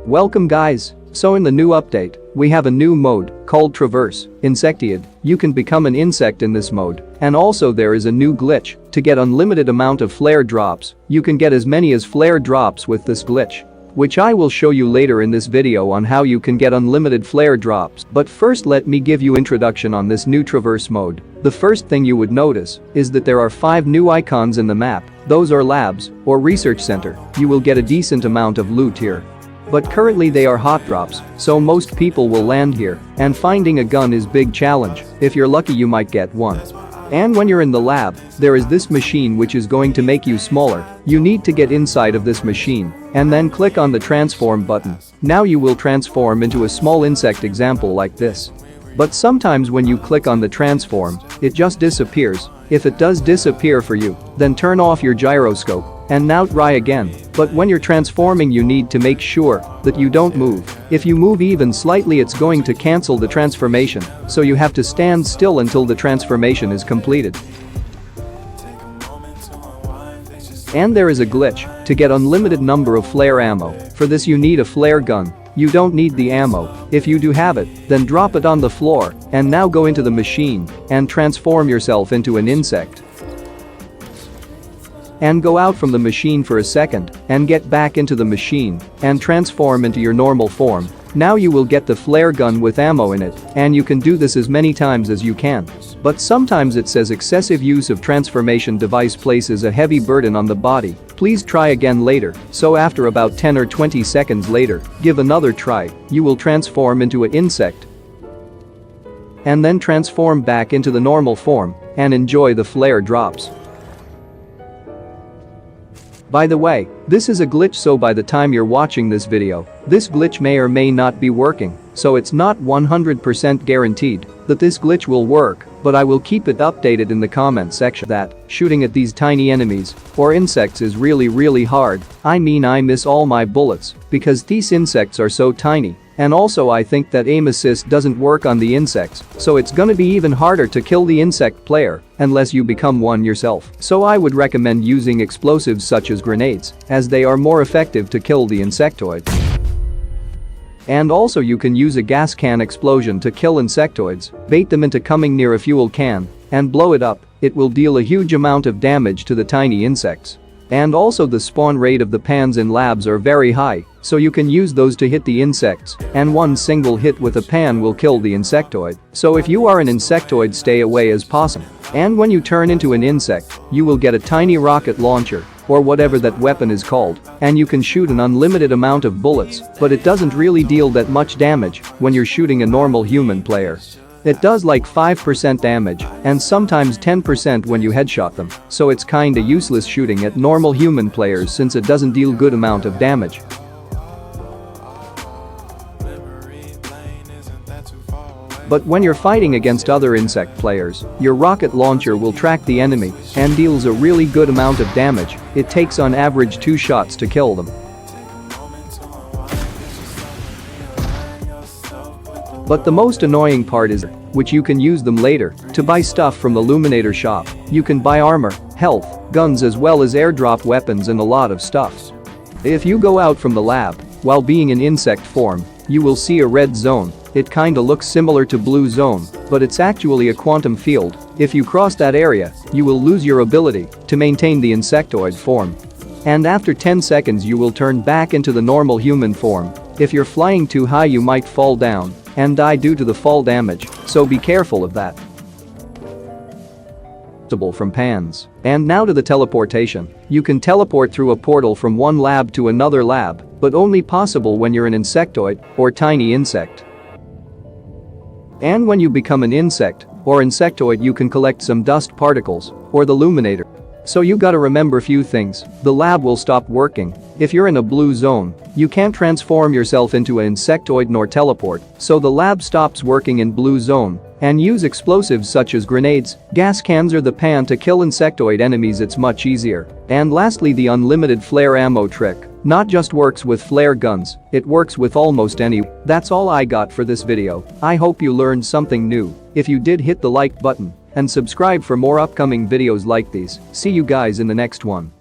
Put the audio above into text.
Welcome guys. So in the new update, we have a new mode called Traverse Insectoid. You can become an insect in this mode. And also there is a new glitch to get unlimited amount of flare drops. You can get as many as flare drops with this glitch, which I will show you later in this video on how you can get unlimited flare drops. But first let me give you introduction on this new Traverse mode. The first thing you would notice is that there are 5 new icons in the map. Those are labs or research center. You will get a decent amount of loot here. But currently they are hot drops, so most people will land here, and finding a gun is big challenge. If you're lucky you might get one. And when you're in the lab, there is this machine which is going to make you smaller. You need to get inside of this machine and then click on the transform button. Now you will transform into a small insect example like this. But sometimes when you click on the transform, it just disappears. If it does disappear for you, then turn off your gyroscope and now try again. But when you're transforming you need to make sure that you don't move. If you move even slightly it's going to cancel the transformation, so you have to stand still until the transformation is completed. And there is a glitch to get unlimited number of flare ammo. For this you need a flare gun. You don't need the ammo. If you do have it, then drop it on the floor and now go into the machine and transform yourself into an insect. And go out from the machine for a second and get back into the machine and transform into your normal form. Now you will get the flare gun with ammo in it, and you can do this as many times as you can. But sometimes it says excessive use of transformation device places a heavy burden on the body. Please try again later. So after about 10 or 20 seconds later, give another try. You will transform into an insect and then transform back into the normal form and enjoy the flare drops. By the way, this is a glitch, so by the time you're watching this video, this glitch may or may not be working, so it's not 100% guaranteed that this glitch will work, but I will keep it updated in the comment section that shooting at these tiny enemies or insects is really hard. I mean I miss all my bullets because these insects are so tiny. And also I think that aim assist doesn't work on the insects, so it's gonna be even harder to kill the insect player unless you become one yourself. So I would recommend using explosives such as grenades, as they are more effective to kill the insectoid. And also you can use a gas can explosion to kill insectoids, bait them into coming near a fuel can and blow it up. It will deal a huge amount of damage to the tiny insects. And also the spawn rate of the pans in labs are very high, so you can use those to hit the insects, and one single hit with a pan will kill the insectoid. So if you are an insectoid, stay away as possible. And when you turn into an insect, you will get a tiny rocket launcher or whatever that weapon is called, and you can shoot an unlimited amount of bullets, but it doesn't really deal that much damage when you're shooting a normal human player. It does like 5% damage and sometimes 10% when you headshot them, so it's kinda useless shooting at normal human players since it doesn't deal good amount of damage. But when you're fighting against other insect players, your rocket launcher will track the enemy and deals a really good amount of damage. It takes on average 2 shots to kill them. But the most annoying part is, which you can use them later, to buy stuff from the Luminator shop. You can buy armor, health, guns as well as airdrop weapons and a lot of stuff. If you go out from the lab, while being in insect form, you will see a red zone. It kinda looks similar to blue zone, but it's actually a quantum field. If you cross that area, you will lose your ability to maintain the insectoid form. And after 10 seconds you will turn back into the normal human form. If you're flying too high you might fall down and die due to the fall damage, so be careful of that. From pans. And now to the teleportation. You can teleport through a portal from one lab to another lab, but only possible when you're an insectoid or tiny insect. And when you become an insect or insectoid you can collect some dust particles or the Luminator. So you gotta remember few things. The lab will stop working. If you're in a blue zone, you can't transform yourself into an insectoid nor teleport, so the lab stops working in blue zone. And use explosives such as grenades, gas cans or the pan to kill insectoid enemies, it's much easier. And lastly the unlimited flare ammo trick. Not just works with flare guns, it works with almost any. That's all I got for this video. I hope you learned something new. If you did, hit the like button and subscribe for more upcoming videos like these. See you guys in the next one.